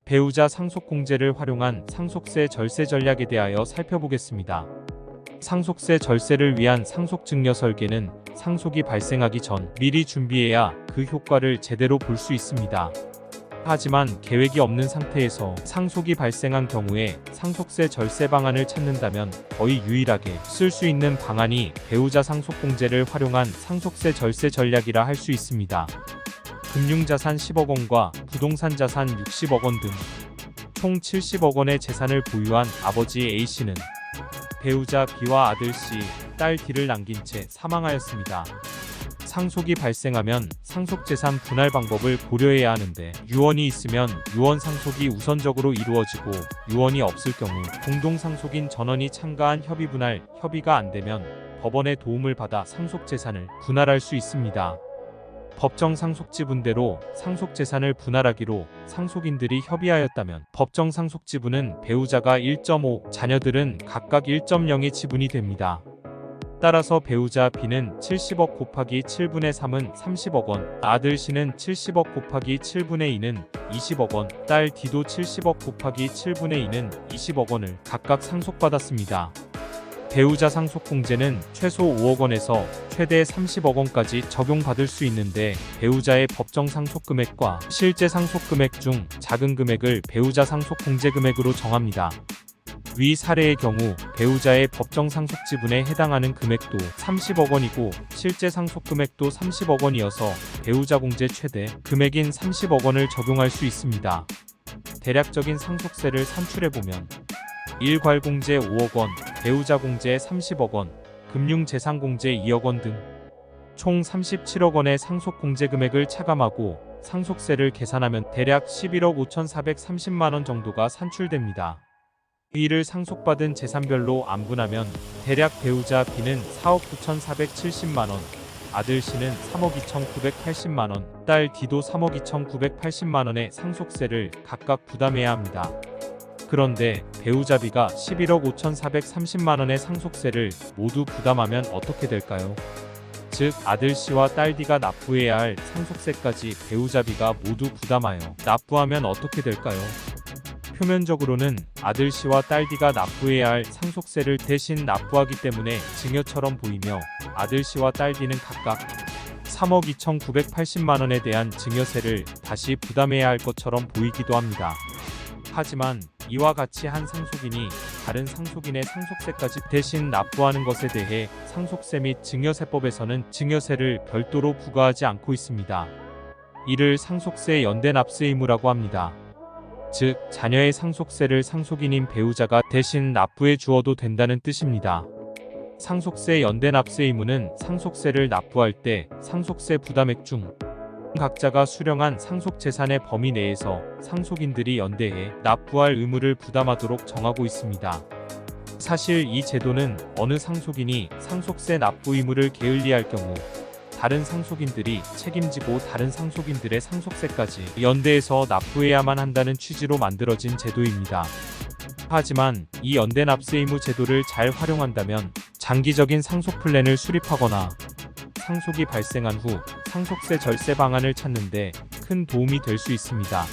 배우자 상속공제를 활용한 상속세 절세 전략에 대하여 살펴보겠습니다. 상속세 절세를 위한 상속증여 설계는 상속이 발생하기 전 미리 준비해야 그 효과를 제대로 볼 수 있습니다. 하지만 계획이 없는 상태에서 상속이 발생한 경우에 상속세 절세 방안을 찾는다면 거의 유일하게 쓸 수 있는 방안이 배우자 상속공제를 활용한 상속세 절세 전략이라 할 수 있습니다. 금융자산 10억 원과 부동산 자산 60억 원 등 총 70억 원의 재산을 보유한 아버지 A씨는 배우자 B와 아들 C, 딸 D를 남긴 채 사망하였습니다. 상속이 발생하면 상속재산 분할 방법을 고려해야 하는데 유언이 있으면 유언 상속이 우선적으로 이루어지고 유언이 없을 경우 공동상속인 전원이 참가한 협의분할, 협의가 안되면 법원의 도움을 받아 상속재산을 분할할 수 있습니다. 법정 상속지분대로 상속재산을 분할하기로 상속인들이 협의하였다면 법정 상속지분은 배우자가 1.5, 자녀들은 각각 1.0의 지분이 됩니다. 따라서 배우자 B는 70억 곱하기 7분의 3은 30억 원, 아들 C는 70억 곱하기 7분의 2는 20억 원, 딸 D도 70억 곱하기 7분의 2는 20억 원을 각각 상속받았습니다. 배우자 상속공제는 최소 5억 원에서 최대 30억 원까지 적용받을 수 있는데 배우자의 법정 상속금액과 실제 상속금액 중 작은 금액을 배우자 상속공제금액으로 정합니다. 위 사례의 경우 배우자의 법정 상속지분에 해당하는 금액도 30억 원이고 실제 상속금액도 30억 원이어서 배우자 공제 최대 금액인 30억 원을 적용할 수 있습니다. 대략적인 상속세를 산출해보면 1괄공제 5억 원, 배우자 공제 30억 원, 금융재산공제 2억 원 등 총 37억 원의 상속공제 금액을 차감하고 상속세를 계산하면 대략 11억 5,430만 원 정도가 산출됩니다. 이를 상속받은 재산별로 안분하면 대략 배우자 B는 4억 9,470만 원, 아들 C는 3억 2,980만 원, 딸 D도 3억 2,980만 원의 상속세를 각각 부담해야 합니다. 그런데 배우자 B가 11억 5,430만 원의 상속세를 모두 부담하면 어떻게 될까요? 즉 아들 C와 딸 D가 납부해야 할 상속세까지 배우자 B가 모두 부담하여 납부하면 어떻게 될까요? 표면적으로는 아들 C와 딸 D가 납부해야 할 상속세를 대신 납부하기 때문에 증여처럼 보이며 아들 C와 딸 D는 각각 3억 2,980만 원에 대한 증여세를 다시 부담해야 할 것처럼 보이기도 합니다. 하지만 이와 같이 한 상속인이 다른 상속인의 상속세까지 대신 납부하는 것에 대해 상속세 및 증여세법에서는 증여세를 별도로 부과하지 않고 있습니다. 이를 상속세 연대납세 의무라고 합니다. 즉, 자녀의 상속세를 상속인인 배우자가 대신 납부해 주어도 된다는 뜻입니다. 상속세 연대납세 의무는 상속세를 납부할 때 상속세 부담액 중 각자가 수령한 상속재산의 범위 내에서 상속인들이 연대해 납부할 의무를 부담하도록 정하고 있습니다. 사실 이 제도는 어느 상속인이 상속세 납부 의무를 게을리할 경우 다른 상속인들이 책임지고 다른 상속인들의 상속세까지 연대해서 납부해야만 한다는 취지로 만들어진 제도입니다. 하지만 이 연대납세 의무 제도를 잘 활용한다면 장기적인 상속 플랜을 수립하거나 상속이 발생한 후 상속세 절세 방안을 찾는 데 큰 도움이 될 수 있습니다.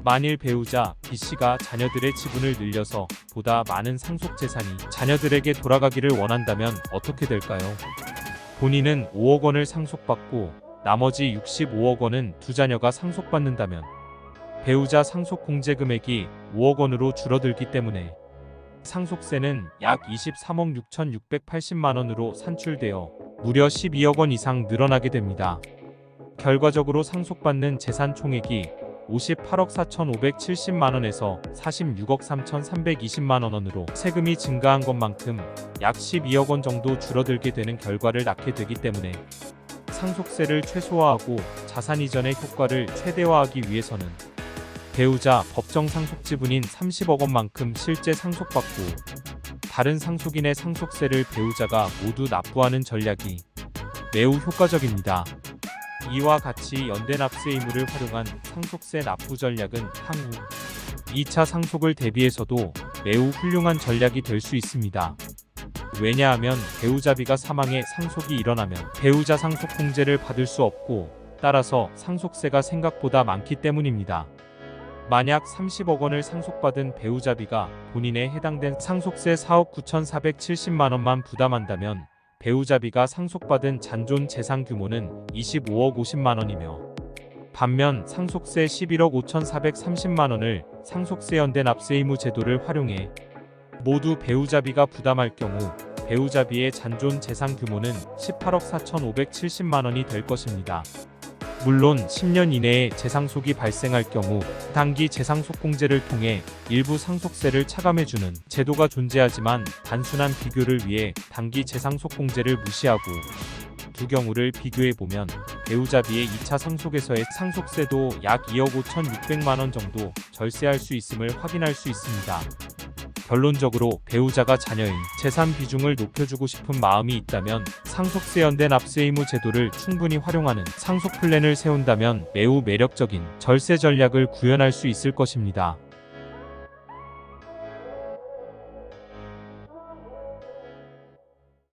만일 배우자 B씨가 자녀들의 지분을 늘려서 보다 많은 상속 재산이 자녀들에게 돌아가기를 원한다면 어떻게 될까요? 본인은 5억 원을 상속받고 나머지 65억 원은 두 자녀가 상속받는다면 배우자 상속 공제 금액이 5억 원으로 줄어들기 때문에 상속세는 약 23억 6,680만 원으로 산출되어 무려 12억 원 이상 늘어나게 됩니다. 결과적으로 상속받는 재산 총액이 58억 4,570만 원에서 46억 3,320만 원으로 세금이 증가한 것만큼 약 12억 원 정도 줄어들게 되는 결과를 낳게 되기 때문에 상속세를 최소화하고 자산 이전의 효과를 최대화하기 위해서는 배우자 법정 상속지분인 30억 원만큼 실제 상속받고 다른 상속인의 상속세를 배우자가 모두 납부하는 전략이 매우 효과적입니다. 이와 같이 연대납세 의무를 활용한 상속세 납부 전략은 향후 2차 상속을 대비해서도 매우 훌륭한 전략이 될 수 있습니다. 왜냐하면 배우자 B가 사망해 상속이 일어나면 배우자 상속 공제를 받을 수 없고 따라서 상속세가 생각보다 많기 때문입니다. 만약 30억 원을 상속받은 배우자비가 본인에 해당된 상속세 4억 9,470만 원만 부담한다면 배우자비가 상속받은 잔존 재산 규모는 25억 50만 원이며 반면 상속세 11억 5,430만 원을 상속세 연대 납세 의무 제도를 활용해 모두 배우자비가 부담할 경우 배우자비의 잔존 재산 규모는 18억 4,570만 원이 될 것입니다. 물론 10년 이내에 재상속이 발생할 경우 단기 재상속공제를 통해 일부 상속세를 차감해주는 제도가 존재하지만 단순한 비교를 위해 단기 재상속공제를 무시하고 두 경우를 비교해보면 배우자비의 2차 상속에서의 상속세도 약 2억 5,600만 원 정도 절세할 수 있음을 확인할 수 있습니다. 결론적으로 배우자가 자녀인 재산 비중을 높여주고 싶은 마음이 있다면 상속세 연대 납세 의무 제도를 충분히 활용하는 상속 플랜을 세운다면 매우 매력적인 절세 전략을 구현할 수 있을 것입니다.